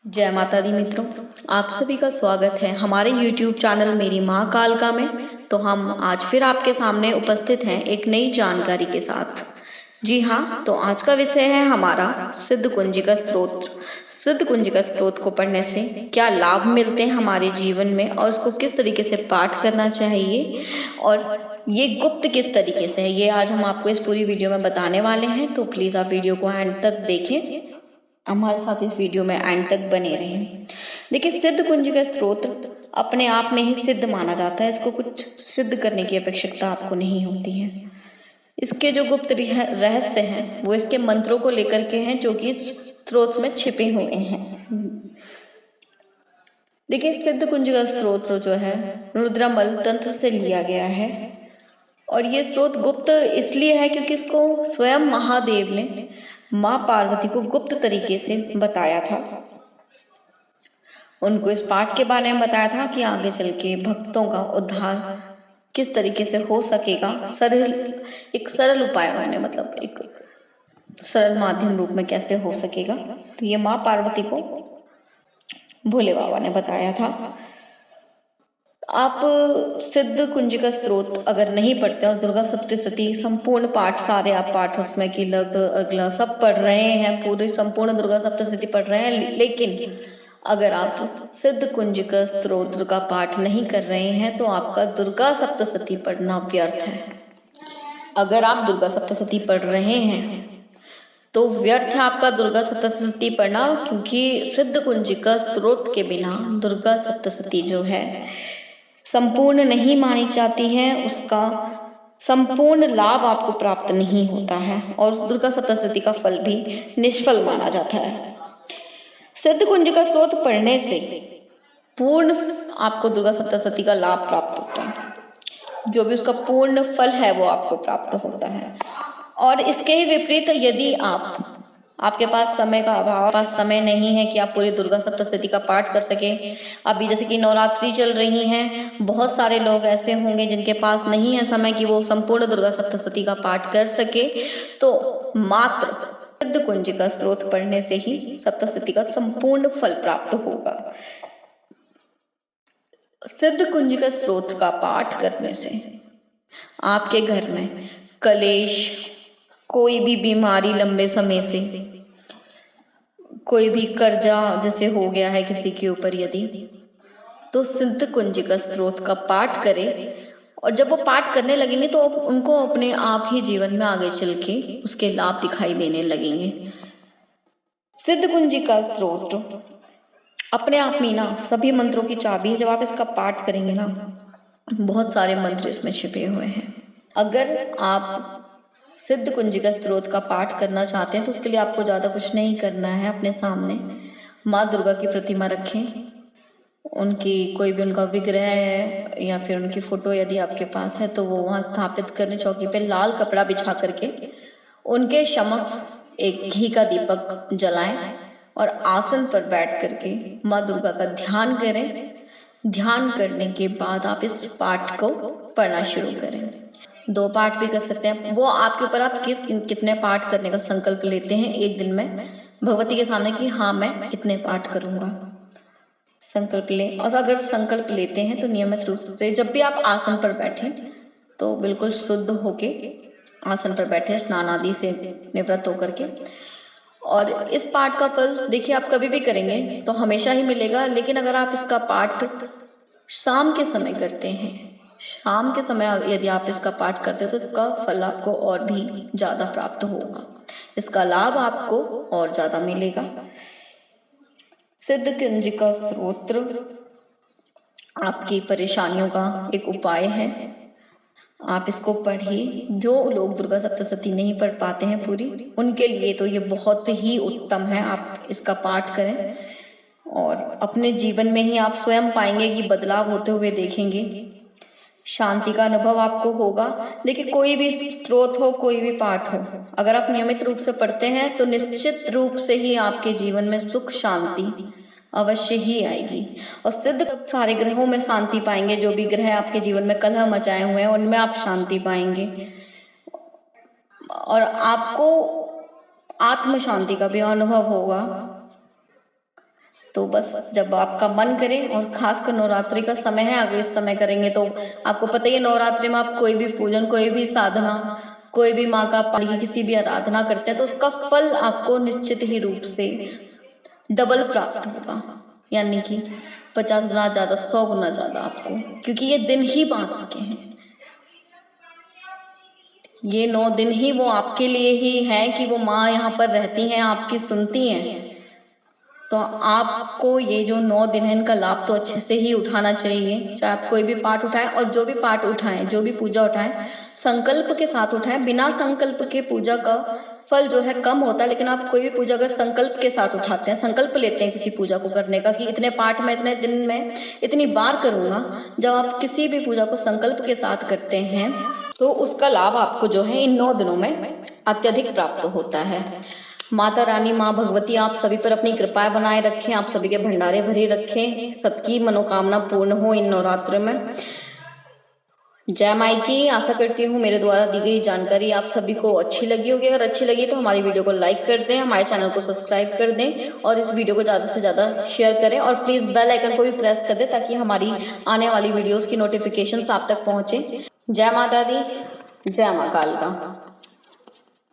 जय माता दी मित्रों, आप सभी का स्वागत है हमारे YouTube चैनल मेरी माँ कालका में। तो हम आज फिर आपके सामने उपस्थित हैं एक नई जानकारी के साथ। जी हाँ, तो आज का विषय है हमारा सिद्ध कुंजिका स्तोत्र। सिद्ध कुंजिका स्तोत्र को पढ़ने से क्या लाभ मिलते हैं हमारे जीवन में और उसको किस तरीके से पाठ करना चाहिए और ये गुप्त किस तरीके से है, ये आज हम आपको इस पूरी वीडियो में बताने वाले हैं। तो प्लीज़ आप वीडियो को एंड तक देखें, हमारे साथ इस वीडियो में एंड तक बने रहें। देखिए, सिद्ध कुंजिका स्तोत्र अपने आप में ही सिद्ध माना जाता है। इसको कुछ सिद्ध करने की आवश्यकता आपको नहीं होती है। इसके जो गुप्त रहस्य हैं वो इसके मंत्रों को लेकर के हैं जो कि इस स्तोत्र में छिपे हुए हैं। देखिए, सिद्ध कुंजिका स्तोत्र जो है रुद्रमल तंत्र से लिया गया है और ये स्रोत गुप्त इसलिए है क्योंकि इसको स्वयं महादेव ने माँ पार्वती को गुप्त तरीके से बताया था। उनको इस पाठ के बारे में बताया था कि आगे चल के भक्तों का उद्धार किस तरीके से हो सकेगा। एक सरल उपाय उन्होंने, मतलब एक सरल माध्यम रूप में कैसे हो सकेगा, तो ये माँ पार्वती को भोले बाबा ने बताया था। आप सिद्ध कुंजिका स्तोत्र अगर नहीं पढ़ते और दुर्गा सप्तशती संपूर्ण पाठ, सारे आप पाठ उसमें की लग अगला सब पढ़ रहे हैं, पूरी संपूर्ण दुर्गा सप्तशती पढ़ रहे हैं, लेकिन अगर आप सिद्ध कुंजिका स्तोत्र का पाठ नहीं कर रहे हैं तो आपका दुर्गा सप्तशती पढ़ना व्यर्थ है। अगर आप दुर्गा सप्तशती पढ़ रहे हैं तो व्यर्थ है आपका दुर्गा सप्तशती पढ़ना, क्योंकि सिद्ध कुंजिका स्तोत्र के बिना दुर्गा सप्तशती जो है संपूर्ण नहीं मानी जाती है, उसका संपूर्ण लाभ आपको प्राप्त नहीं होता है और दुर्गा सप्तशती का फल भी निष्फल माना जाता है। सिद्ध कुंजिका स्तोत्र पढ़ने से पूर्ण आपको दुर्गा सप्तशती का लाभ प्राप्त होता है, जो भी उसका पूर्ण फल है वो आपको प्राप्त होता है। और इसके ही विपरीत यदि आपके पास समय का अभाव, पास समय नहीं है कि आप पूरी दुर्गा सप्तशती का पाठ कर सके। अभी जैसे कि नवरात्रि चल रही हैं, बहुत सारे लोग ऐसे होंगे जिनके पास नहीं है समय कि वो संपूर्ण दुर्गा सप्तशती का पाठ कर सके, तो मात्र सिद्ध कुंजिका स्तोत्र पढ़ने से ही सप्तशती का संपूर्ण फल प्राप्त होगा। सिद्ध कुंजिका स्तोत्र का पाठ करने से आपके घर में कलेश, कोई भी बीमारी लंबे समय से, कोई भी कर्जा जैसे हो गया है किसी के ऊपर यदि, तो सिद्ध कुंजिका स्तोत्र का पाठ करें और जब वो पाठ करने लगेंगे तो उनको अपने आप ही जीवन में आगे चल के उसके लाभ दिखाई देने लगेंगे। सिद्ध कुंजिका स्तोत्र अपने आप में ना सभी मंत्रों की चाबी है। जब आप इसका पाठ करेंगे ना, बहुत सारे मंत्र इसमें छिपे हुए हैं। अगर आप सिद्ध कुंजिका स्तोत्र का पाठ करना चाहते हैं तो उसके लिए आपको ज़्यादा कुछ नहीं करना है। अपने सामने माँ दुर्गा की प्रतिमा रखें, उनकी कोई भी उनका विग्रह है या फिर उनकी फोटो यदि आपके पास है तो वो वहाँ स्थापित करें। चौकी पे लाल कपड़ा बिछा करके उनके समक्ष एक घी का दीपक जलाएं और आसन पर बैठ करके माँ दुर्गा का ध्यान करें। ध्यान करने के बाद आप इस पाठ को पढ़ना शुरू करें। 2 पाठ भी कर सकते हैं, वो आपके ऊपर, आप कितने पाठ करने का संकल्प लेते हैं एक दिन में भगवती के सामने कि हाँ मैं इतने पाठ करूँगा, संकल्प लें। और अगर संकल्प लेते हैं तो नियमित रूप से जब भी आप आसन पर बैठें तो बिल्कुल शुद्ध होके आसन पर बैठे, स्नान आदि से निवृत्त होकर के। और इस पाठ का फल देखिए, आप कभी भी करेंगे तो हमेशा ही मिलेगा, लेकिन अगर आप इसका पाठ शाम के समय करते हैं, शाम के समय यदि आप इसका पाठ करते हो तो इसका फल आपको और भी ज़्यादा प्राप्त होगा, इसका लाभ आपको और ज़्यादा मिलेगा। सिद्ध कुंजिका स्तोत्र आपकी परेशानियों का एक उपाय है, आप इसको पढ़िए। जो लोग दुर्गा सप्तशती नहीं पढ़ पाते हैं पूरी, उनके लिए तो ये बहुत ही उत्तम है। आप इसका पाठ करें और अपने जीवन में ही आप स्वयं पाएंगे कि बदलाव होते हुए देखेंगे, शांति का अनुभव आपको होगा। देखिए, कोई भी स्तोत्र हो, कोई भी पाठ हो, अगर आप नियमित रूप से पढ़ते हैं तो निश्चित रूप से ही आपके जीवन में सुख शांति अवश्य ही आएगी। और सिद्ध सारे ग्रहों में शांति पाएंगे। जो भी ग्रह आपके जीवन में कलह मचाए हुए हैं उनमें आप शांति पाएंगे और आपको आत्म शांति का भी अनुभव होगा। तो बस जब आपका मन करे, और खासकर नवरात्रि का समय है, अगर इस समय करेंगे तो आपको पता ही है नवरात्रि में आप कोई भी पूजन, कोई भी साधना, कोई भी माँ का पाली, किसी भी आराधना करते हैं तो उसका फल आपको निश्चित ही रूप से डबल प्राप्त होगा, यानी कि 50 गुना ज्यादा, 100 गुना ज्यादा आपको, क्योंकि ये दिन ही माँ के हैं। ये 9 दिन ही वो आपके लिए ही है कि वो माँ यहाँ पर रहती हैं, आपकी सुनती हैं। तो आपको ये जो 9 दिन है इनका लाभ तो अच्छे से ही उठाना चाहिए, चाहे आप कोई भी पाठ उठाएं, और जो भी पाठ उठाएं, जो भी पूजा उठाएं, संकल्प के साथ उठाएं। बिना संकल्प के पूजा का फल जो है कम होता है, लेकिन आप कोई भी पूजा अगर संकल्प के साथ उठाते हैं, संकल्प लेते हैं किसी पूजा को करने का कि इतने पाठ में इतने दिन में इतनी बार करूंगा, जब आप किसी भी पूजा को संकल्प के साथ करते हैं तो उसका लाभ आपको जो है इन 9 दिनों में अत्यधिक प्राप्त होता है। माता रानी, माँ भगवती आप सभी पर अपनी कृपाएं बनाए रखें, आप सभी के भंडारे भरे रखें, सबकी मनोकामना पूर्ण हो इन नवरात्र में। जय माई की। आशा करती हूँ मेरे द्वारा दी गई जानकारी आप सभी को अच्छी लगी होगी। अगर अच्छी लगी तो हमारी वीडियो को लाइक कर दें, हमारे चैनल को सब्सक्राइब कर दें, और इस वीडियो को ज़्यादा से ज़्यादा शेयर करें, और प्लीज़ बेल आइकन को भी प्रेस कर दें ताकि हमारी आने वाली वीडियोज़ की नोटिफिकेशन आप तक पहुँचे। जय माता दी, जय माँ कालिका।